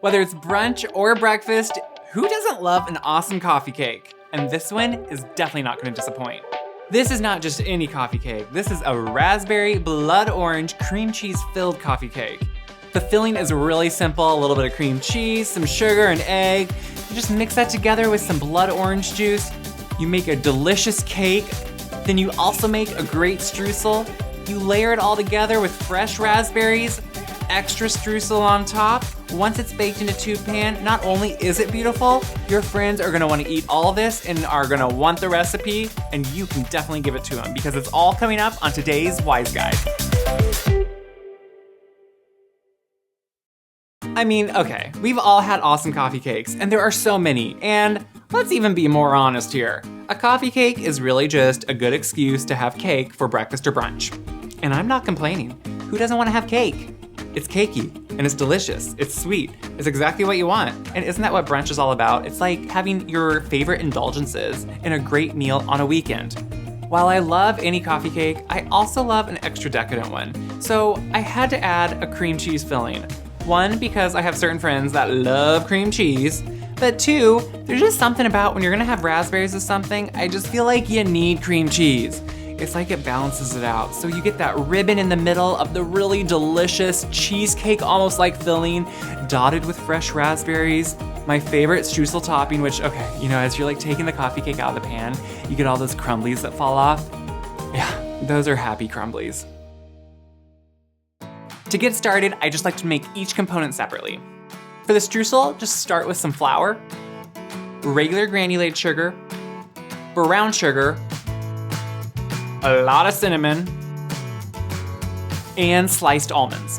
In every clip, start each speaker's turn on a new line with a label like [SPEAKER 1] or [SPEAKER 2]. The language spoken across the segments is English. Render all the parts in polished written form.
[SPEAKER 1] Whether it's brunch or breakfast, who doesn't love an awesome coffee cake? And this one is definitely not gonna disappoint. This is not just any coffee cake. This is a raspberry blood orange cream cheese filled coffee cake. The filling is really simple, a little bit of cream cheese, some sugar and egg. You just mix that together with some blood orange juice. You make a delicious cake. Then you also make a great streusel. You layer it all together with fresh raspberries, extra streusel on top. Once it's baked in a tube pan, not only is it beautiful, your friends are gonna wanna eat all this and are gonna want the recipe, and you can definitely give it to them because it's all coming up on today's Wise Guide. I mean, okay, we've all had awesome coffee cakes, and there are so many, and let's even be more honest here. A coffee cake is really just a good excuse to have cake for breakfast or brunch. And I'm not complaining. Who doesn't wanna have cake? It's cakey, and it's delicious, it's sweet, it's exactly what you want. And isn't that what brunch is all about? It's like having your favorite indulgences in a great meal on a weekend. While I love any coffee cake, I also love an extra decadent one. So I had to add a cream cheese filling. One, because I have certain friends that love cream cheese, but two, there's just something about when you're gonna have raspberries or something, I just feel like you need cream cheese. It's like it balances it out. So you get that ribbon in the middle of the really delicious cheesecake, almost like filling, dotted with fresh raspberries. My favorite streusel topping, which, okay, as you're like taking the coffee cake out of the pan, you get all those crumblies that fall off. Yeah, those are happy crumblies. To get started, I just like to make each component separately. For the streusel, just start with some flour, regular granulated sugar, brown sugar, a lot of cinnamon, and sliced almonds.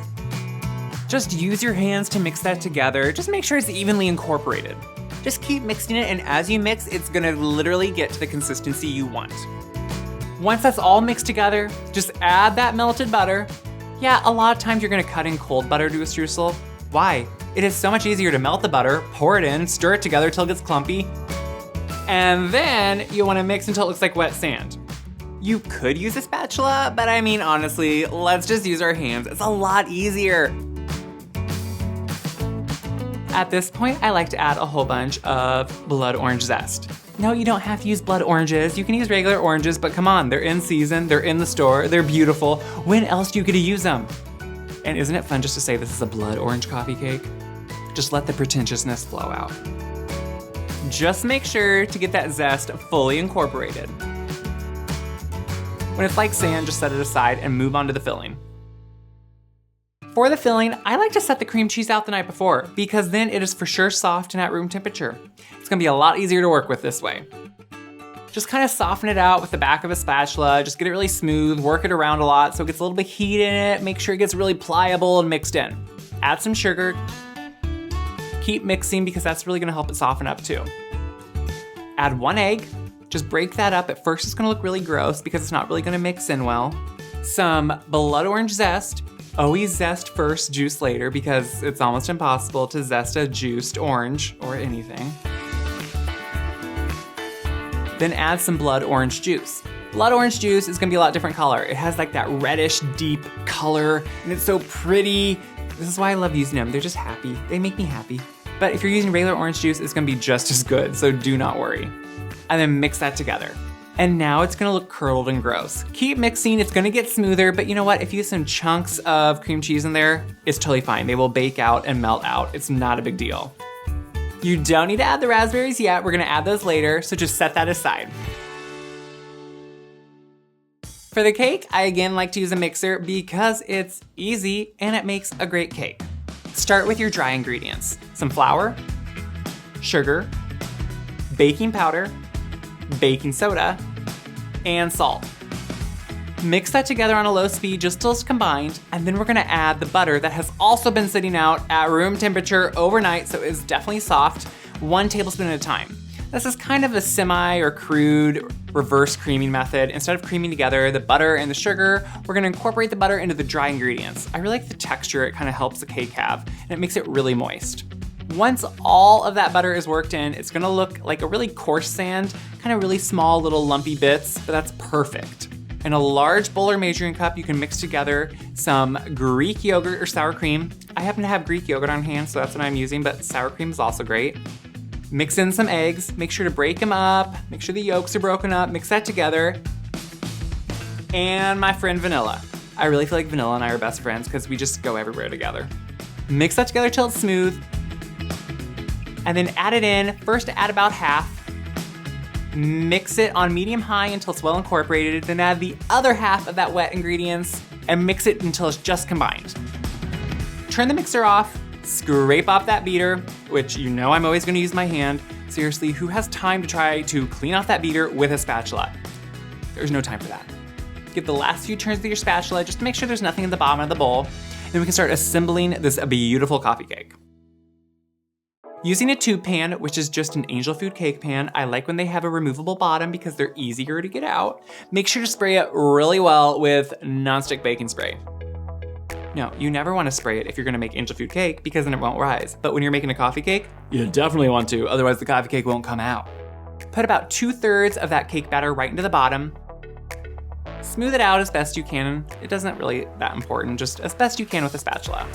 [SPEAKER 1] Just use your hands to mix that together. Just make sure it's evenly incorporated. Just keep mixing it, and as you mix, it's gonna literally get to the consistency you want. Once that's all mixed together, just add that melted butter. Yeah, a lot of times you're gonna cut in cold butter to a streusel. Why? It is so much easier to melt the butter, pour it in, stir it together till it gets clumpy, and then you wanna mix until it looks like wet sand. You could use a spatula, but I mean, honestly, let's just use our hands. It's a lot easier. At this point, I like to add a whole bunch of blood orange zest. No, you don't have to use blood oranges. You can use regular oranges, but come on, they're in season, they're in the store, they're beautiful. When else do you get to use them? And isn't it fun just to say this is a blood orange coffee cake? Just let the pretentiousness flow out. Just make sure to get that zest fully incorporated. When it's like sand, just set it aside and move on to the filling. For the filling, I like to set the cream cheese out the night before because then it is for sure soft and at room temperature. It's gonna be a lot easier to work with this way. Just kind of soften it out with the back of a spatula, just get it really smooth, work it around a lot so it gets a little bit of heat in it, make sure it gets really pliable and mixed in. Add some sugar, keep mixing because that's really gonna help it soften up too. Add 1 egg. Just break that up. At first it's gonna look really gross because it's not really gonna mix in well. Some blood orange zest. Always zest first, juice later, because it's almost impossible to zest a juiced orange or anything. Then add some blood orange juice. Blood orange juice is gonna be a lot different color. It has like that reddish, deep color, and it's so pretty. This is why I love using them. They're just happy. They make me happy. But if you're using regular orange juice, it's gonna be just as good, so do not worry. And then mix that together. And now it's gonna look curdled and gross. Keep mixing, it's gonna get smoother, but you know what? If you use some chunks of cream cheese in there, it's totally fine. They will bake out and melt out. It's not a big deal. You don't need to add the raspberries yet. We're gonna add those later, so just set that aside. For the cake, I again like to use a mixer because it's easy and it makes a great cake. Start with your dry ingredients. Some flour, sugar, baking powder, baking soda, and salt. Mix that together on a low speed just till it's combined, and then we're gonna add the butter that has also been sitting out at room temperature overnight, so it's definitely soft, 1 tablespoon at a time. This is kind of a semi or crude reverse creaming method. Instead of creaming together the butter and the sugar, we're gonna incorporate the butter into the dry ingredients. I really like the texture it kind of helps the cake have, and it makes it really moist. Once all of that butter is worked in, it's gonna look like a really coarse sand, kind of really small little lumpy bits, but that's perfect. In a large bowl or measuring cup, you can mix together some Greek yogurt or sour cream, I happen to have Greek yogurt on hand, so that's what I'm using, but sour cream is also great. Mix in some eggs, make sure to break them up, make sure the yolks are broken up, mix that together. And my friend vanilla. I really feel like vanilla and I are best friends because we just go everywhere together. Mix that together till it's smooth. And then add it in. First add about half. Mix it on medium-high until it's well incorporated. Then add the other half of that wet ingredients and mix it until it's just combined. Turn the mixer off, scrape off that beater, which you know I'm always gonna use my hand. Seriously, who has time to try to clean off that beater with a spatula? There's no time for that. Give the last few turns with your spatula just to make sure there's nothing in the bottom of the bowl. Then we can start assembling this beautiful coffee cake. Using a tube pan, which is just an angel food cake pan, I like when they have a removable bottom because they're easier to get out. Make sure to spray it really well with nonstick baking spray. No, you never want to spray it if you're gonna make angel food cake because then it won't rise. But when you're making a coffee cake, you definitely want to, otherwise the coffee cake won't come out. Put about 2/3 of that cake batter right into the bottom. Smooth it out as best you can. It isn't really that important, just as best you can with a spatula.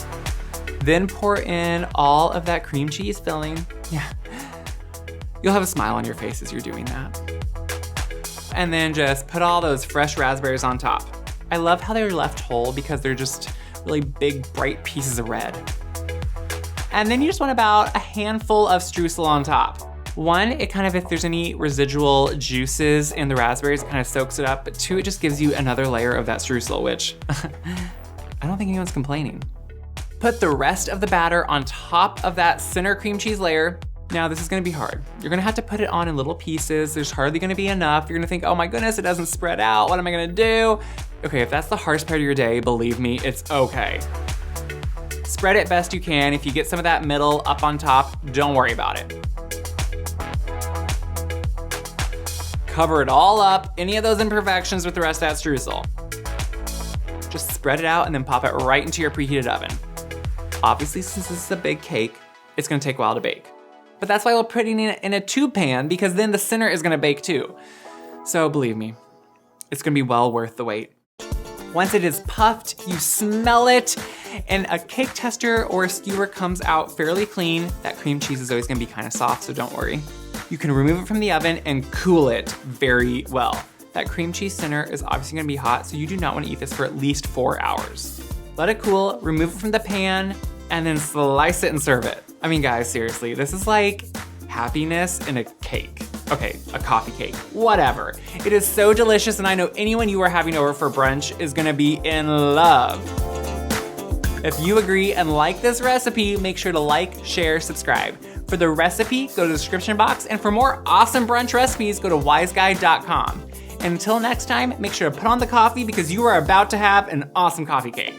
[SPEAKER 1] Then pour in all of that cream cheese filling. Yeah, you'll have a smile on your face as you're doing that. And then just put all those fresh raspberries on top. I love how they're left whole because they're just really big, bright pieces of red. And then you just want about a handful of streusel on top. One, it kind of, if there's any residual juices in the raspberries, it kind of soaks it up. But two, it just gives you another layer of that streusel, which I don't think anyone's complaining. Put the rest of the batter on top of that center cream cheese layer. Now this is gonna be hard. You're gonna have to put it on in little pieces. There's hardly gonna be enough. You're gonna think, oh my goodness, it doesn't spread out. What am I gonna do? Okay, if that's the hardest part of your day, believe me, it's okay. Spread it best you can. If you get some of that middle up on top, don't worry about it. Cover it all up, any of those imperfections with the rest of that streusel. Just spread it out and then pop it right into your preheated oven. Obviously, since this is a big cake, it's gonna take a while to bake. But that's why we're putting it in a tube pan because then the center is gonna bake too. So believe me, it's gonna be well worth the wait. Once it is puffed, you smell it, and a cake tester or a skewer comes out fairly clean. That cream cheese is always gonna be kind of soft, so don't worry. You can remove it from the oven and cool it very well. That cream cheese center is obviously gonna be hot, so you do not wanna eat this for at least 4 hours. Let it cool, remove it from the pan, and then slice it and serve it. I mean, guys, seriously, this is like happiness in a cake. Okay, a coffee cake, whatever. It is so delicious, and I know anyone you are having over for brunch is gonna be in love. If you agree and like this recipe, make sure to like, share, subscribe. For the recipe, go to the description box, and for more awesome brunch recipes, go to wiseguy.com. And until next time, make sure to put on the coffee because you are about to have an awesome coffee cake.